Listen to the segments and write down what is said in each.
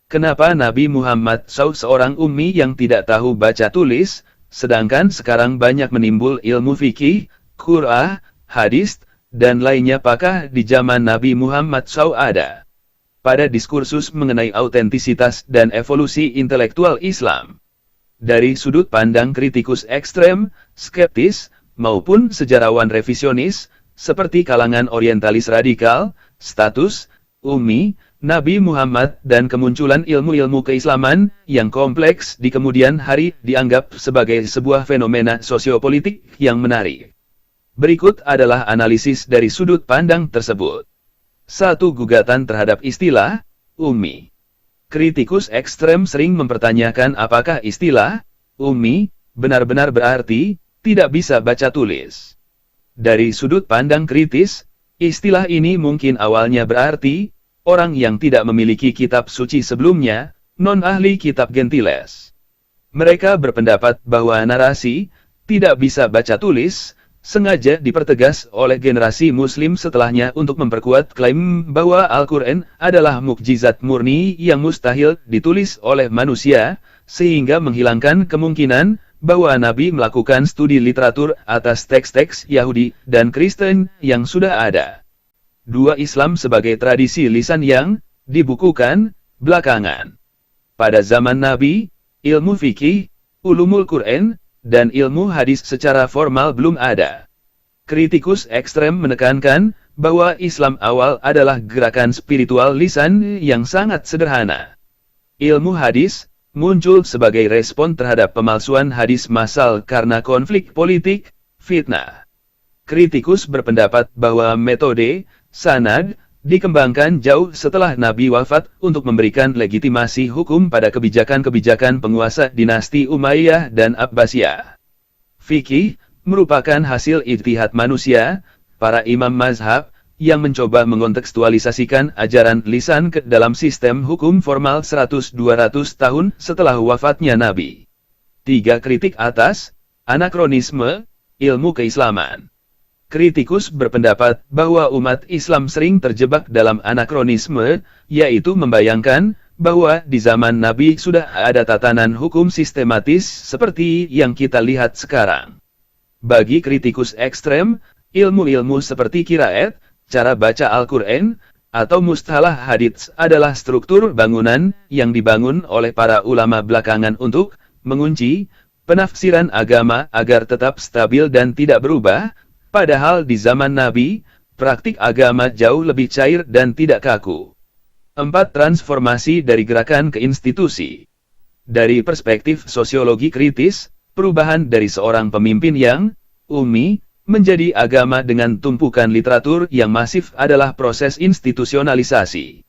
Kenapa Nabi Muhammad SAW seorang ummi yang tidak tahu baca tulis, sedangkan sekarang banyak menimbul ilmu fikih, Qur'an, hadis, dan lainnya? Apakah di zaman Nabi Muhammad SAW ada? Pada diskursus mengenai autentisitas dan evolusi intelektual Islam, dari sudut pandang kritikus ekstrem, skeptis, maupun sejarawan revisionis, seperti kalangan orientalis radikal, status ummi Nabi Muhammad dan kemunculan ilmu-ilmu keislaman yang kompleks di kemudian hari dianggap sebagai sebuah fenomena sosiopolitik yang menarik. Berikut adalah analisis dari sudut pandang tersebut. 1. Gugatan terhadap istilah ummi. Kritikus ekstrem sering mempertanyakan apakah istilah ummi benar-benar berarti tidak bisa baca tulis. Dari sudut pandang kritis, istilah ini mungkin awalnya berarti orang yang tidak memiliki kitab suci sebelumnya, non-ahli kitab Gentiles. Mereka berpendapat bahwa narasi tidak bisa baca tulis sengaja dipertegas oleh generasi Muslim setelahnya untuk memperkuat klaim bahwa Al-Quran adalah mukjizat murni yang mustahil ditulis oleh manusia, sehingga menghilangkan kemungkinan bahwa Nabi melakukan studi literatur atas teks-teks Yahudi dan Kristen yang sudah ada. 2. Islam sebagai tradisi lisan yang dibukukan belakangan. Pada zaman Nabi, ilmu fikih, ulumul Quran, dan ilmu hadis secara formal belum ada. Kritikus ekstrem menekankan bahwa Islam awal adalah gerakan spiritual lisan yang sangat sederhana. Ilmu hadis muncul sebagai respon terhadap pemalsuan hadis massal karena konflik politik, fitnah. Kritikus berpendapat bahwa metode sanad dikembangkan jauh setelah Nabi wafat untuk memberikan legitimasi hukum pada kebijakan-kebijakan penguasa dinasti Umayyah dan Abbasiyah. Fikih merupakan hasil ijtihad manusia, para imam mazhab, yang mencoba mengontekstualisasikan ajaran lisan ke dalam sistem hukum formal 100-200 tahun setelah wafatnya Nabi. 3. Kritik atas anakronisme ilmu keislaman. Kritikus berpendapat bahwa umat Islam sering terjebak dalam anakronisme, yaitu membayangkan bahwa di zaman Nabi sudah ada tatanan hukum sistematis seperti yang kita lihat sekarang. Bagi kritikus ekstrem, ilmu-ilmu seperti qiraat, cara baca Al-Quran, atau mustalah hadits adalah struktur bangunan yang dibangun oleh para ulama belakangan untuk mengunci penafsiran agama agar tetap stabil dan tidak berubah. Padahal di zaman Nabi, praktik agama jauh lebih cair dan tidak kaku. 4. Transformasi dari gerakan ke institusi. Dari perspektif sosiologi kritis, perubahan dari seorang pemimpin yang ummi menjadi agama dengan tumpukan literatur yang masif adalah proses institusionalisasi.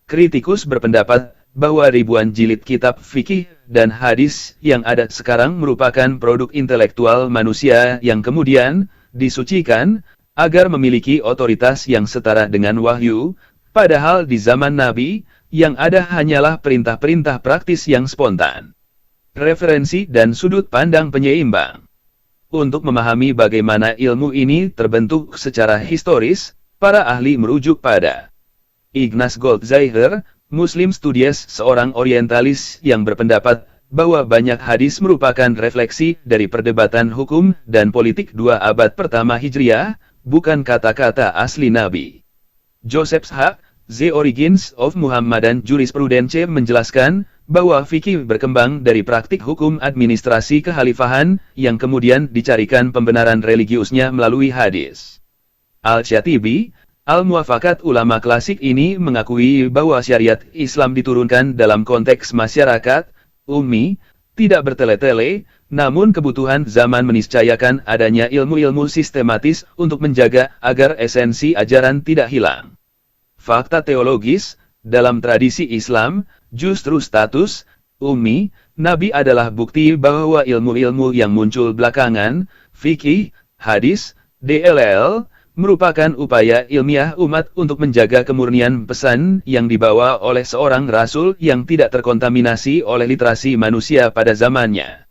Kritikus berpendapat bahwa ribuan jilid kitab fikih dan hadis yang ada sekarang merupakan produk intelektual manusia yang kemudian disucikan, agar memiliki otoritas yang setara dengan wahyu, padahal di zaman Nabi, yang ada hanyalah perintah-perintah praktis yang spontan. Referensi dan sudut pandang penyeimbang. Untuk memahami bagaimana ilmu ini terbentuk secara historis, para ahli merujuk pada Ignaz Goldziher, Muslim Studies, seorang orientalis yang berpendapat bahwa banyak hadis merupakan refleksi dari perdebatan hukum dan politik 2 abad pertama Hijriah, bukan kata-kata asli Nabi. Joseph H. The Origins of Muhammadan Jurisprudence menjelaskan bahwa fikih berkembang dari praktik hukum administrasi kekhalifahan yang kemudian dicarikan pembenaran religiusnya melalui hadis. Al-Syatibi, Al-Muwafakat ulama klasik ini mengakui bahwa syariat Islam diturunkan dalam konteks masyarakat ummi, tidak bertele-tele, namun kebutuhan zaman meniscayakan adanya ilmu-ilmu sistematis untuk menjaga agar esensi ajaran tidak hilang. Fakta teologis, dalam tradisi Islam, justru status ummi Nabi adalah bukti bahwa ilmu-ilmu yang muncul belakangan, fikih, hadis, DLL, merupakan upaya ilmiah umat untuk menjaga kemurnian pesan yang dibawa oleh seorang rasul yang tidak terkontaminasi oleh literasi manusia pada zamannya.